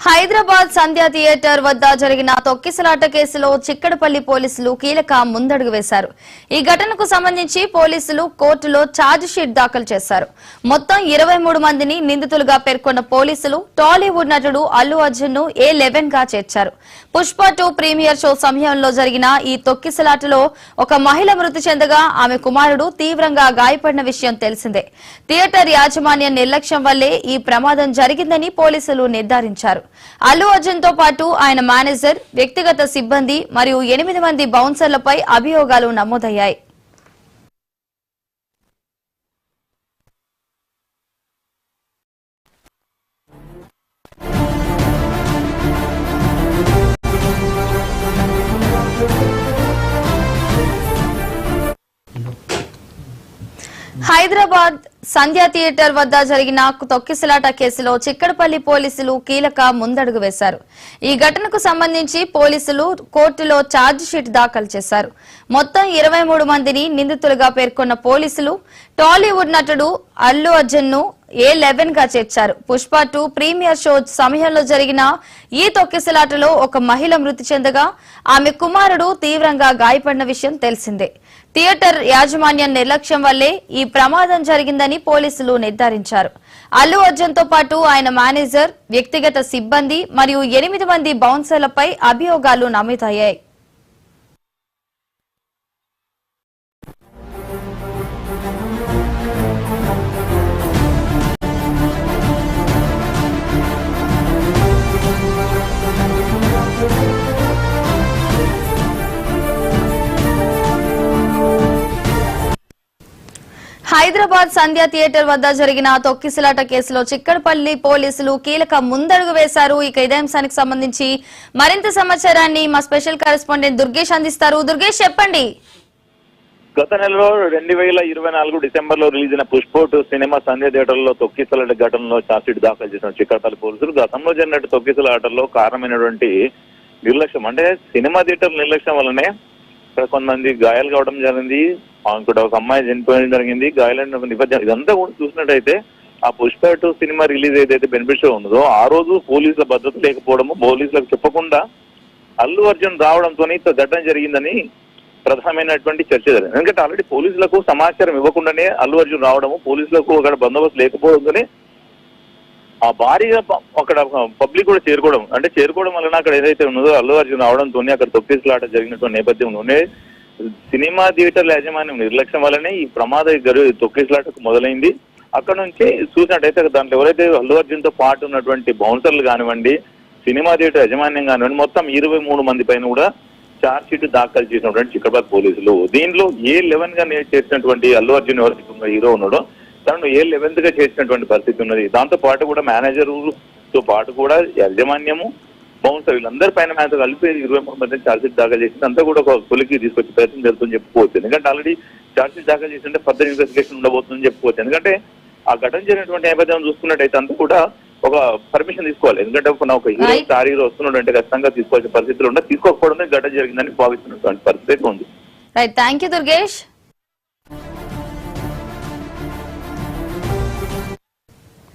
హైదరాబాద్ సంధ్యా theatre వద్ద జరిగిన తొక్కిసలాట కేసులో చిక్కడపల్లి పోలీసులు కీలక ముందడుగు వేశారు. ఈ ఘటనకు సంబంధించి పోలీసులు కోర్టులో ఛార్జ్ షీట్ దాఖలు చేశారు. మొత్తం 23 మందిని నిందితులుగా పేర్కొన్న పోలీసులు టాలీవుడ్ నటుడు అల్లు అర్జున్ ను A11 గా చేర్చారు. పుష్ప 2 ప్రీమియర్ షో సమయంలో జరిగిన ఈ తొక్కిసలాటలో ఒక మహిళ మృతి చెందగా ఆమె కుమారుడు తీవ్రంగా గాయపడిన విషయం తెలిసిందే. థియేటర్ యాజమాన్యం నిర్లక్ష్యం వల్లే ఈ ప్రమాదం జరిగిందని పోలీసులు నిర్ధారించారు. అల్లు అర్జున్ తో పాటు ఆయన మేనేజర్, వ్యక్తిగత సిబ్బంది మరియు 8 మంది బౌన్సర్లపై అభియోగాలు నమోదయ్యాయి. హైదరాబాద్ సంధ్యా థియేటర్ వద్ద జరిగిన తొక్కిసలాట కేసులో చిక్కడపల్లి పోలీసులు కీలక ముందడుగు వేశారు. ఈ ఘటనకు సంబంధించి పోలీసులు కోర్టులో ఛార్జ్ షీట్ దాఖలు చేశారు. మొత్తం 23 మందిని నిందితులుగా పేర్కొన్న పోలీసులు టాలీవుడ్ నటుడు అల్లు అర్జున్ ను A11 గా చేర్చారు. పుష్ప 2 ప్రీమియర్ షో సమయంలో జరిగిన ఈ తొక్కిసలాటలో ఒక మహిళ మృతి చెందగా ఆమె కుమారుడు తీవ్రంగా గాయపడిన విషయం తెలిసిందే. థియేటర్ యాజమాన్యం నిర్లక్ష్యం వల్లే ఈ ప్రమాదం జరిగిందని పోలీసులు నిర్ధారించారు. అల్లు అర్జున్ తో పాటు ఆయన మేనేజర్, వ్యక్తిగత సిబ్బంది మరియు 8 మంది బౌన్సర్లపై అభియోగాలు నమోదయ్యాయి. హైదరాబాద్ సంధ్యా థియేటర్ వద్ద జరిగిన తొక్కిసలాట కేసులో చిక్కడపల్లి పోలీసులు కీలక ముందడుగు వేశారు. ఇక ఇదే అంశానికి సంబంధించి మరింత సమాచారాన్ని మా స్పెషల్ కరెస్పాండెంట్ దుర్గేష్ అందిస్తారు. దుర్గేష్, చెప్పండి. గత నెలలో 2024 డిసెంబర్ లో రిలీజ్ అయిన పుష్ప 2 సినిమా సంధ్యా థియేటర్ లో తొక్కిసలాట ఘటనలో ఛార్జ్షీట్ దాఖలు చేసిన చిక్కడపల్లి పోలీసులు గతంలో జరిగినట్టు తొక్కిసలాటలో కారణమైనటువంటి నిర్లక్ష్యం, అంటే సినిమా థియేటర్ నిర్లక్ష్యం వల్లనే కొంతమంది గాయాలు కావడం జరిగింది. కూడా ఒక అమ్మాయి చనిపోవడం జరిగింది. గాయాలైన నేపథ్యం ఇదంతా కూడా చూసినట్టయితే ఆ పుష్ప 2 సినిమా రిలీజ్ ఏదైతే బెనిఫిట్ షో ఉన్నదో ఆ రోజు పోలీసుల భద్రత లేకపోవడము, పోలీసులకు చెప్పకుండా అల్లు అర్జున్ రావడంతో ఘటన జరిగిందని ప్రధానమైనటువంటి చర్చ జరిగింది. ఎందుకంటే ఆల్రెడీ పోలీసులకు సమాచారం ఇవ్వకుండానే అల్లు అర్జున్ రావడము, పోలీసులకు అక్కడ బందోబస్తు లేకపోవడంతోనే ఆ భారీగా అక్కడ పబ్లిక్ కూడా చేరుకోవడం వలన అక్కడ ఏదైతే ఉన్నదో అల్లు అర్జున్ రావడంతో అక్కడ తొక్కిసలాట జరిగినటువంటి నేపథ్యంలోనే సినిమా థియేటర్ల యాజమాన్యం నిర్లక్ష్యం వల్లనే ఈ ప్రమాద తొక్కిసలాటకు మొదలైంది. అక్కడ నుంచి చూసినట్టయితే దాంట్లో ఎవరైతే అల్లు అర్జున్ తో పాటు ఉన్నటువంటి బౌన్సర్లు కానివ్వండి, సినిమా థియేటర్ యాజమాన్యం కానివ్వండి, మొత్తం 23 మంది పైన కూడా ఛార్జ్ షీట్ దాఖలు చేసినటువంటి చిక్కడపల్లి పోలీసులు దీనిలో A11 గా చేసినటువంటి అల్లు అర్జున్ ఎవరైతే హీరో ఉన్నాడో తనను A11 గా చేసినటువంటి పరిస్థితి ఉన్నది. దాంతో పాటు కూడా మేనేజర్ తో పాటు కూడా యాజమాన్యము, బౌన్సర్ వీళ్ళందరి పైన కలిపి 23 మంది ఛార్జ్ షీట్ దాఖలు చేసింది. అంతా కూడా ఒక కొలికి తీసుకొచ్చే ప్రయత్నం జరుగుతుందని చెప్పుకోవచ్చు. ఎందుకంటే ఆల్రెడీ ఛార్జ్ షీట్ దాఖలు చేసింటే ఫర్దర్ ఇన్వెస్టిగేషన్ ఉండబోతుందని చెప్పుకోవచ్చు. ఎందుకంటే ఆ ఘటన జరిగినటువంటి నేపథ్యం చూసుకున్నట్టయితే అంతా కూడా ఒక పర్మిషన్ తీసుకోవాలి. ఎందుకంటే ఒక హీరో స్టార్ హీరో వస్తున్నాడు అంటే ఖచ్చితంగా తీసుకోవాల్సిన పరిస్థితులు ఉంటే తీసుకోకపోవడం ఘటన జరిగిందని భావిస్తున్నటువంటి పరిస్థితి ఉంది. Right, thank you Durgesh.